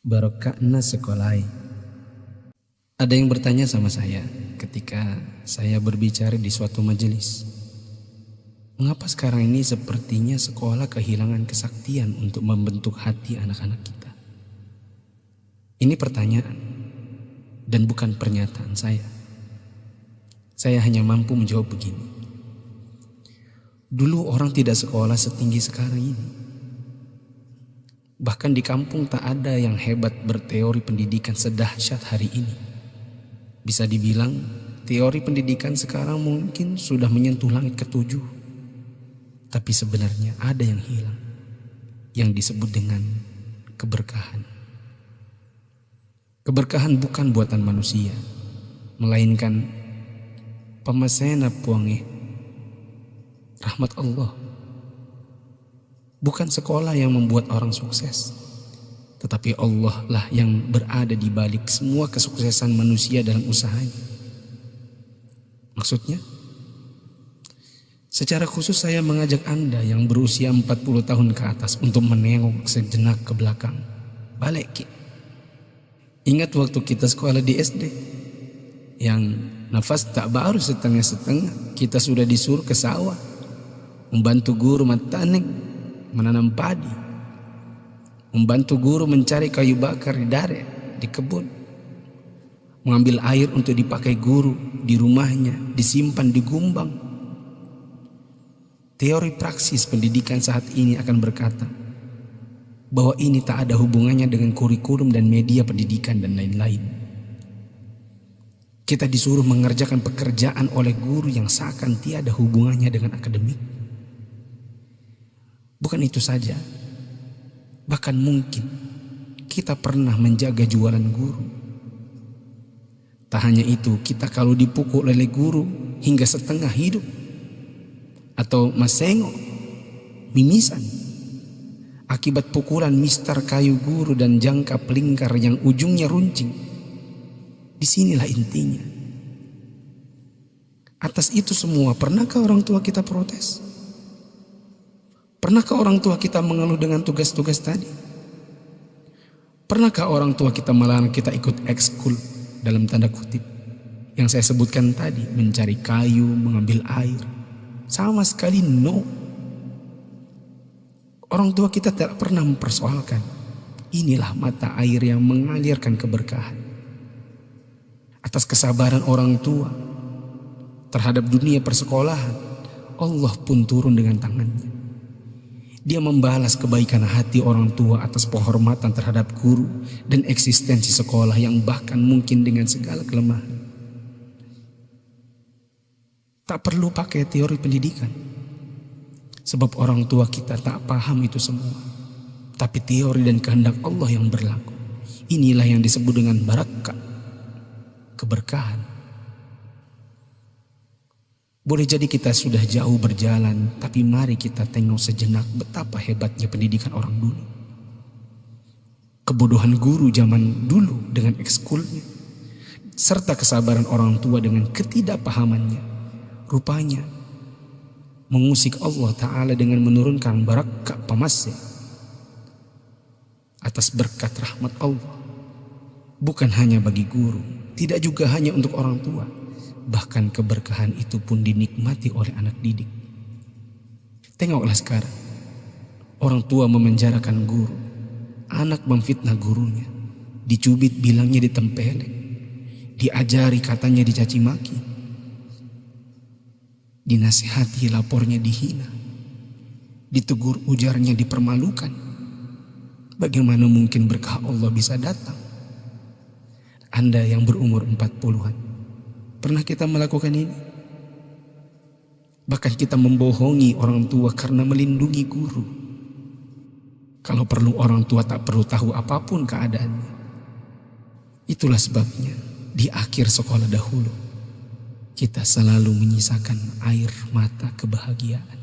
Barokahna sekolai. Ada yang bertanya sama saya ketika saya berbicara di suatu majelis. Mengapa sekarang ini sepertinya sekolah kehilangan kesaktian untuk membentuk hati anak-anak kita? Ini pertanyaan dan bukan pernyataan saya. Saya hanya mampu menjawab begini. Dulu orang tidak sekolah setinggi sekarang ini. Bahkan di kampung tak ada yang hebat berteori pendidikan sedahsyat hari ini. Bisa dibilang teori pendidikan sekarang mungkin sudah menyentuh langit ketujuh. Tapi sebenarnya ada yang hilang, yang disebut dengan keberkahan. Keberkahan bukan buatan manusia, melainkan pemasena puange, rahmat Allah. Bukan sekolah yang membuat orang sukses, tetapi Allah lah yang berada di balik semua kesuksesan manusia dalam usahanya. Maksudnya, secara khusus saya mengajak Anda yang berusia 40 tahun ke atas untuk menengok sejenak ke belakang. Balik ki. Ingat waktu kita sekolah di SD, yang nafas tak baru setengah-setengah, kita sudah disuruh ke sawah, membantu guru matanik menanam padi, membantu guru mencari kayu bakar di dare, di kebun, mengambil air untuk dipakai guru di rumahnya, disimpan di gumbang. Teori praksis pendidikan saat ini akan berkata bahwa ini tak ada hubungannya dengan kurikulum dan media pendidikan dan lain-lain. Kita disuruh mengerjakan pekerjaan oleh guru yang seakan tiada hubungannya dengan akademik. Bukan itu saja, bahkan mungkin kita pernah menjaga jualan guru. Tak hanya itu, kita kalau dipukul oleh guru hingga setengah hidup, atau masengok, mimisan, akibat pukulan mistar kayu guru dan jangka pelingkar yang ujungnya runcing. Disinilah intinya. Atas itu semua, pernahkah orang tua kita protes? Pernahkah orang tua kita mengeluh dengan tugas-tugas tadi? Pernahkah orang tua kita melarang kita ikut ekskul dalam tanda kutip yang saya sebutkan tadi, mencari kayu, mengambil air? Sama sekali no. Orang tua kita tidak pernah mempersoalkan. Inilah mata air yang mengalirkan keberkahan. Atas kesabaran orang tua terhadap dunia persekolahan, Allah pun turun dengan tangannya. Dia membalas kebaikan hati orang tua atas penghormatan terhadap guru dan eksistensi sekolah yang bahkan mungkin dengan segala kelemahan. Tak perlu pakai teori pendidikan, sebab orang tua kita tak paham itu semua. Tapi teori dan kehendak Allah yang berlaku. Inilah yang disebut dengan barakah, keberkahan. Boleh jadi kita sudah jauh berjalan, tapi mari kita tengok sejenak betapa hebatnya pendidikan orang dulu. Kebodohan guru zaman dulu dengan ekskulnya, serta kesabaran orang tua dengan ketidakpahamannya, rupanya mengusik Allah Ta'ala dengan menurunkan barakah pamasya atas berkat rahmat Allah. Bukan hanya bagi guru, tidak juga hanya untuk orang tua. Bahkan keberkahan itu pun dinikmati oleh anak didik. Tengoklah sekarang, orang tua memenjarakan guru, anak memfitnah gurunya, dicubit bilangnya ditempeleng, diajari katanya dicaci maki, dinasihati lapornya dihina, ditegur ujarnya dipermalukan. Bagaimana mungkin berkah Allah bisa datang? Anda yang berumur 40-an, pernah kita melakukan ini? Bahkan kita membohongi orang tua karena melindungi guru. Kalau perlu orang tua tak perlu tahu apapun keadaannya. Itulah sebabnya di akhir sekolah dahulu kita selalu menyisakan air mata kebahagiaan.